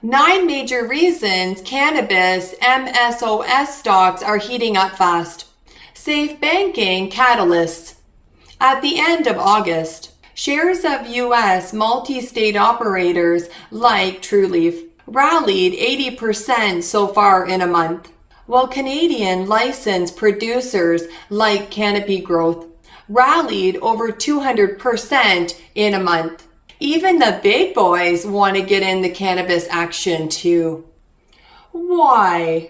9 major reasons cannabis MSOS stocks are heating up fast. Safe banking catalysts. At the end of August, shares of US multi-state operators like Trulieve rallied 80% so far in a month, while Canadian licensed producers like Canopy Growth rallied over 200% in a month. Even the big boys want to get in the cannabis action too. Why?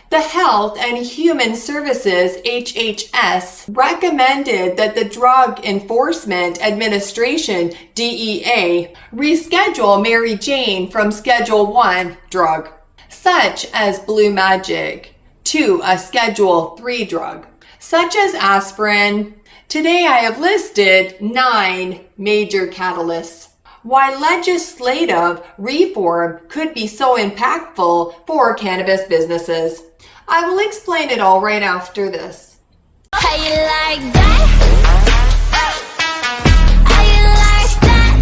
The Health and Human Services, HHS, recommended that the Drug Enforcement Administration, DEA, reschedule Mary Jane from Schedule 1 drug, such as Blue Magic, to a Schedule 3 drug, such as aspirin. Today I have listed 9 major catalysts. Why legislative reform could be so impactful for cannabis businesses. I will explain it all right after this. How you like that? How you like that?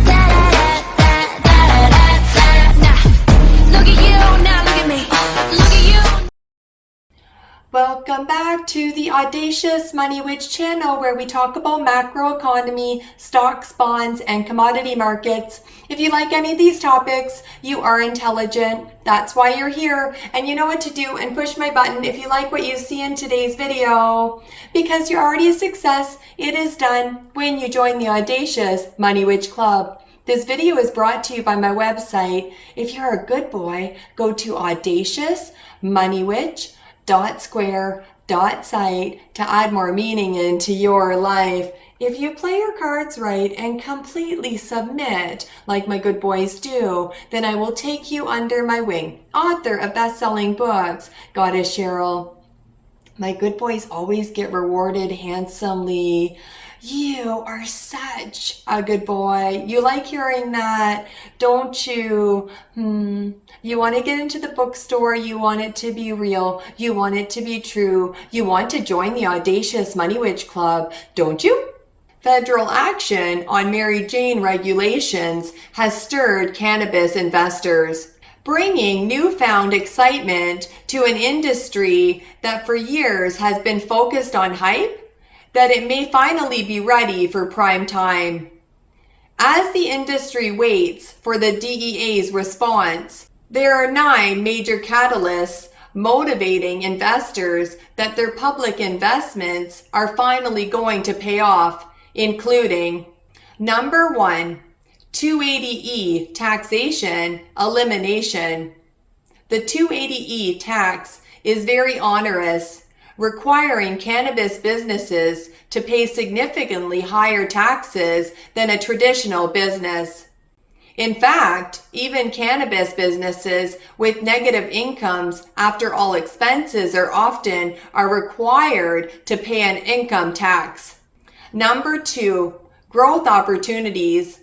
Look at you, now look at me. Look at you. Welcome back to the Audacious Money Witch channel, where we talk about macroeconomy, stocks, bonds, and commodity markets. If you like any of these topics, you are intelligent. That's why you're here, and you know what to do, and push my button if you like what you see in today's video. Because you're already a success, it is done when you join the Audacious Money Witch Club. This video is brought to you by my website. If you're a good boy, go to audaciousmoneywitch.square.site to add more meaning into your life. If you play your cards right and completely submit like my good boys do, then I will take you under my wing. Author of best-selling books, Goddess Cheryl. My good boys always get rewarded handsomely. You are such a good boy. You like hearing that, don't you? You want to get into the bookstore. You want it to be real. You want it to be true. You want to join the Audacious Money Witch Club, don't you? Federal action on Mary Jane regulations has stirred cannabis investors, bringing newfound excitement to an industry that for years has been focused on hype, that it may finally be ready for prime time. As the industry waits for the DEA's response, there are 9 major catalysts motivating investors that their public investments are finally going to pay off, including number 1, 280E taxation elimination. The 280E tax is very onerous, requiring cannabis businesses to pay significantly higher taxes than a traditional business. In fact, even cannabis businesses with negative incomes after all expenses are required to pay an income tax. Number 2, growth opportunities.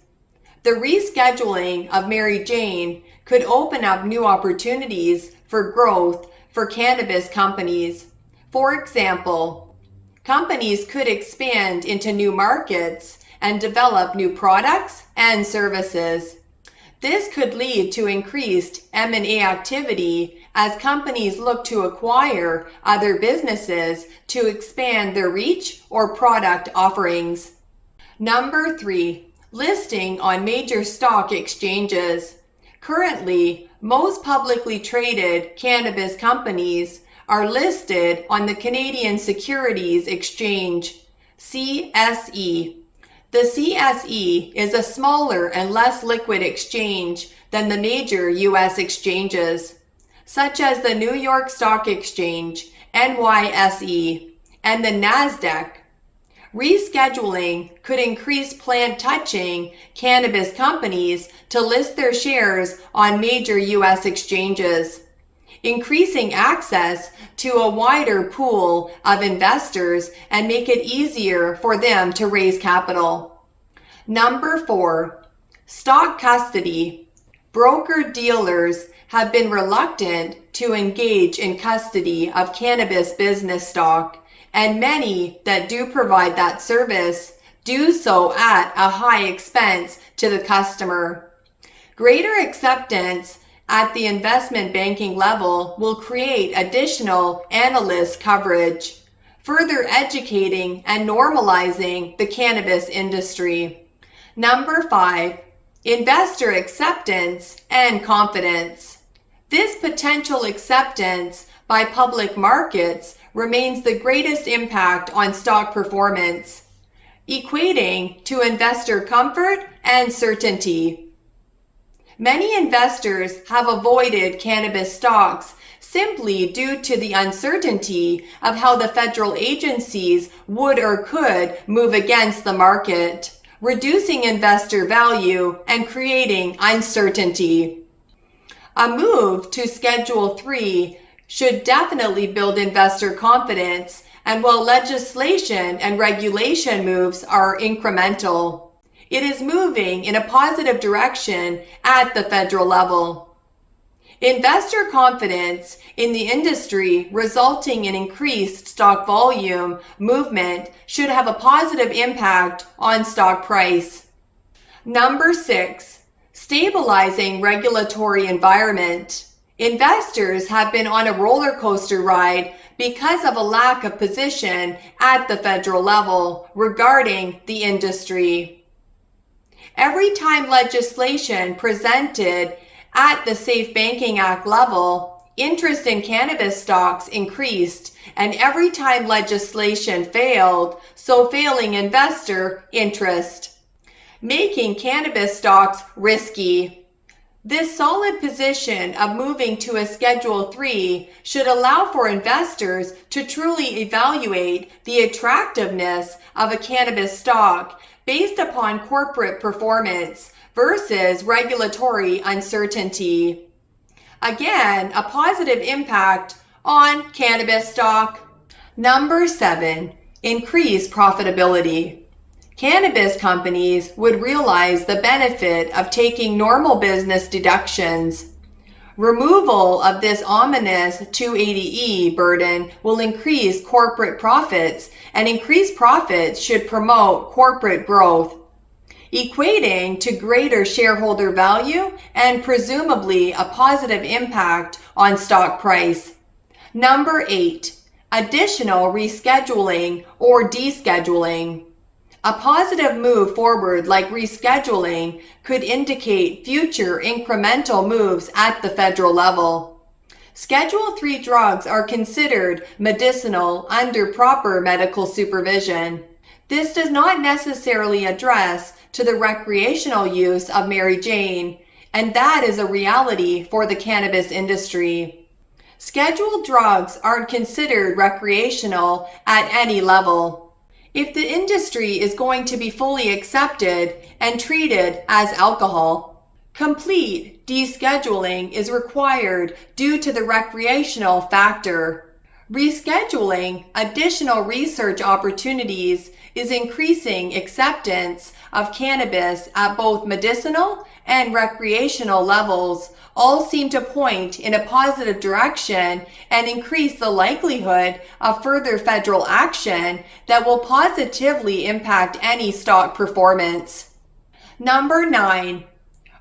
The rescheduling of Mary Jane could open up new opportunities for growth for cannabis companies. For example, companies could expand into new markets and develop new products and services. This could lead to increased M&A activity as companies look to acquire other businesses to expand their reach or product offerings. Number 3, listing on major stock exchanges. Currently, most publicly traded cannabis companies are listed on the Canadian Securities Exchange, CSE. The CSE is a smaller and less liquid exchange than the major US exchanges, such as the New York Stock Exchange, NYSE, and the NASDAQ. Rescheduling could increase plant-touching cannabis companies to list their shares on major US exchanges, increasing access to a wider pool of investors and make it easier for them to raise capital. Number 4, stock custody. Broker-dealers have been reluctant to engage in custody of cannabis business stock, and many that do provide that service do so at a high expense to the customer. Greater acceptance at the investment banking level will create additional analyst coverage, further educating and normalizing the cannabis industry. Number 5, investor acceptance and confidence. This potential acceptance by public markets remains the greatest impact on stock performance, equating to investor comfort and certainty. Many investors have avoided cannabis stocks simply due to the uncertainty of how the federal agencies would or could move against the market, reducing investor value and creating uncertainty. A move to Schedule III should definitely build investor confidence, and while legislation and regulation moves are incremental, it is moving in a positive direction at the federal level. Investor confidence in the industry resulting in increased stock volume movement should have a positive impact on stock price. Number 6, stabilizing regulatory environment. Investors have been on a roller coaster ride because of a lack of position at the federal level regarding the industry. Every time legislation presented at the Safe Banking Act level, interest in cannabis stocks increased, and every time legislation failed, so failing investor interest, making cannabis stocks risky. This solid position of moving to a Schedule III should allow for investors to truly evaluate the attractiveness of a cannabis stock based upon corporate performance versus regulatory uncertainty. Again, a positive impact on cannabis stock. Number 7, increase profitability. Cannabis companies would realize the benefit of taking normal business deductions. Removal of this ominous 280E burden will increase corporate profits, and increased profits should promote corporate growth, equating to greater shareholder value and presumably a positive impact on stock price. Number 8, additional rescheduling or descheduling. A positive move forward like rescheduling could indicate future incremental moves at the federal level. Schedule III drugs are considered medicinal under proper medical supervision. This does not necessarily address to the recreational use of Mary Jane, and that is a reality for the cannabis industry. Scheduled drugs aren't considered recreational at any level. If the industry is going to be fully accepted and treated as alcohol, complete descheduling is required due to the recreational factor. Rescheduling additional research opportunities is increasing acceptance of cannabis at both medicinal and recreational levels. All seem to point in a positive direction and increase the likelihood of further federal action that will positively impact any stock performance. Number 9,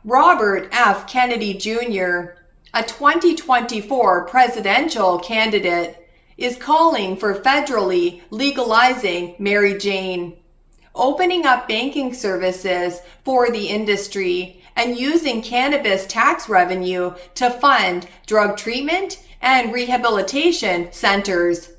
Robert F. Kennedy Jr., a 2024 presidential candidate, is calling for federally legalizing Mary Jane, opening up banking services for the industry, and using cannabis tax revenue to fund drug treatment and rehabilitation centers.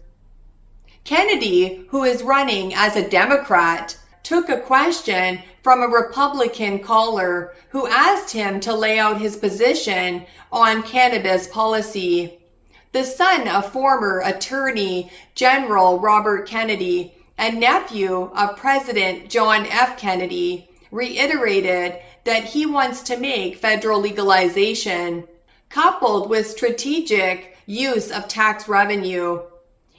Kennedy, who is running as a Democrat, took a question from a Republican caller who asked him to lay out his position on cannabis policy. The son of former Attorney General Robert Kennedy and nephew of President John F. Kennedy, reiterated that he wants to make federal legalization, coupled with strategic use of tax revenue.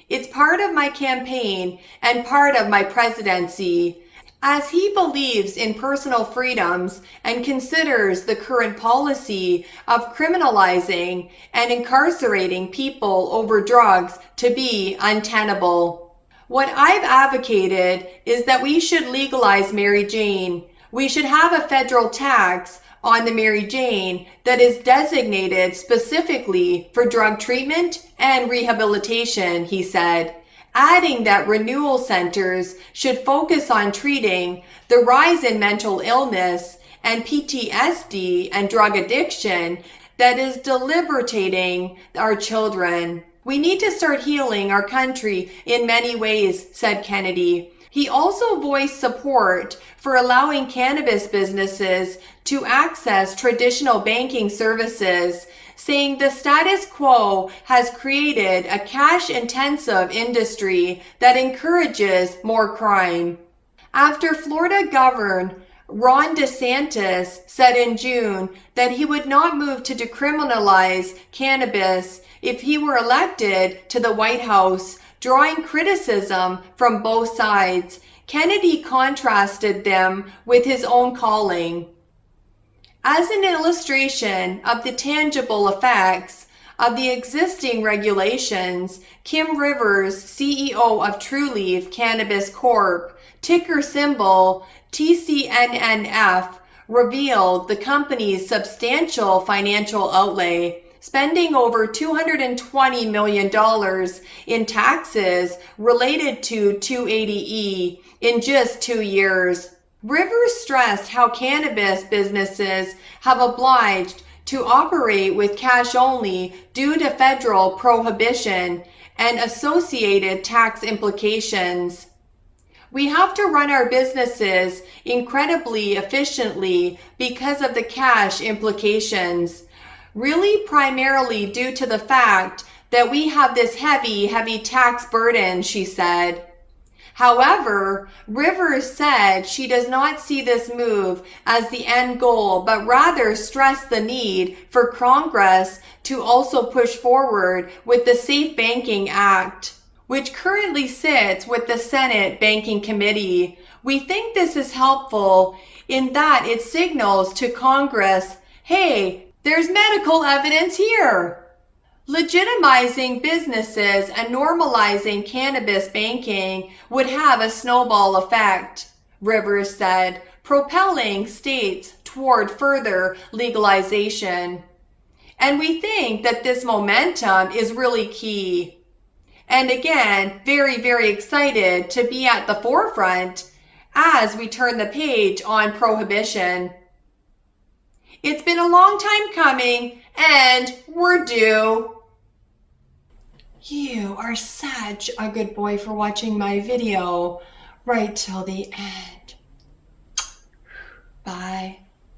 It's part of my campaign and part of my presidency, as he believes in personal freedoms and considers the current policy of criminalizing and incarcerating people over drugs to be untenable. What I've advocated is that we should legalize Mary Jane. We should have a federal tax on the Mary Jane that is designated specifically for drug treatment and rehabilitation, he said, adding that renewal centers should focus on treating the rise in mental illness and PTSD and drug addiction that is debilitating our children. We need to start healing our country in many ways, said Kennedy. He also voiced support for allowing cannabis businesses to access traditional banking services, saying the status quo has created a cash-intensive industry that encourages more crime. After Florida Governor Ron DeSantis said in June that he would not move to decriminalize cannabis if he were elected to the White House, drawing criticism from both sides, Kennedy contrasted them with his own calling. As an illustration of the tangible effects of the existing regulations, Kim Rivers, CEO of Trulieve Cannabis Corp., ticker symbol TCNNF, revealed the company's substantial financial outlay, spending over $220 million in taxes related to 280E in just 2 years. Rivers stressed how cannabis businesses have obliged to operate with cash only due to federal prohibition and associated tax implications. We have to run our businesses incredibly efficiently because of the cash implications, really primarily due to the fact that we have this heavy tax burden, she said. However, Rivers said she does not see this move as the end goal, but rather stressed the need for Congress to also push forward with the Safe Banking Act, which currently sits with the Senate Banking Committee. We think this is helpful in that it signals to Congress, hey, there's medical evidence here. Legitimizing businesses and normalizing cannabis banking would have a snowball effect, Rivers said, propelling states toward further legalization. And we think that this momentum is really key. And again, very excited to be at the forefront as we turn the page on prohibition. It's been a long time coming, and we're due. You are such a good boy for watching my video right till the end.